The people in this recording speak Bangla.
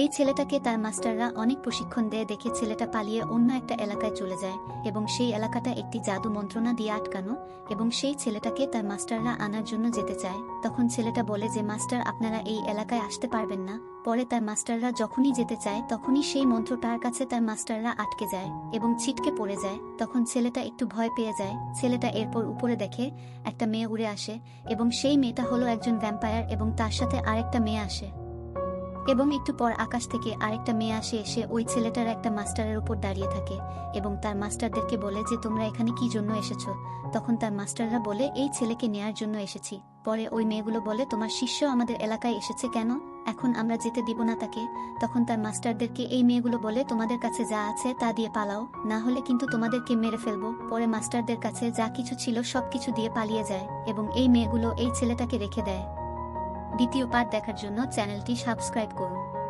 এই ছেলেটাকে তার মাস্টাররা অনেক প্রশিক্ষণ দেয় দেখে ছেলেটা পালিয়ে অন্য একটা এলাকায় চলে যায় এবং সেই এলাকাটা একটি জাদু মন্ত্রণা দিয়ে আটকানো এবং সেই ছেলেটাকে তার মাস্টাররা আনার জন্য যেতে চায়। তখন ছেলেটা বলে যে মাস্টার আপনারা এই এলাকায় আসতে পারবেন না। পরে তার মাস্টাররা যখনই যেতে চায় তখনই সেই মন্ত্র তার কাছে তার মাস্টাররা আটকে যায় এবং ছিটকে পড়ে যায়। তখন ছেলেটা একটু ভয় পেয়ে যায়। ছেলেটা এরপর উপরে দেখে একটা মেয়ে উড়ে আসে এবং সেই মেয়েটা হলো একজন ভ্যাম্পায়ার এবং তার সাথে আরেকটা মেয়ে আসে এবং একটু পর আকাশ থেকে আরেকটা মেয়ে আসে এসে ওই ছেলেটার একটা মাস্টারের উপর দাঁড়িয়ে থাকে এবং তার মাস্টারদেরকে বলে যে তোমরা এখানে কি জন্য এসেছো। তখন তার মাস্টাররা বলে এই ছেলেকে নেয়ার জন্য এসেছি। পরে ওই মেয়েগুলো বলে তোমার শিষ্য আমাদের এলাকায় এসেছে কেন, এখন আমরা যেতে দিব না তাকে। তখন তার মাস্টারদেরকে এই মেয়েগুলো বলে তোমাদের কাছে যা আছে তা দিয়ে পালাও, না হলে কিন্তু তোমাদেরকে মেরে ফেলবো। পরে মাস্টারদের কাছে যা কিছু ছিল সবকিছু দিয়ে পালিয়ে যায় এবং এই মেয়েগুলো এই ছেলেটাকে রেখে দেয়। দ্বিতীয় পার্ট দেখার জন্য চ্যানেলটি সাবস্ক্রাইব করুন।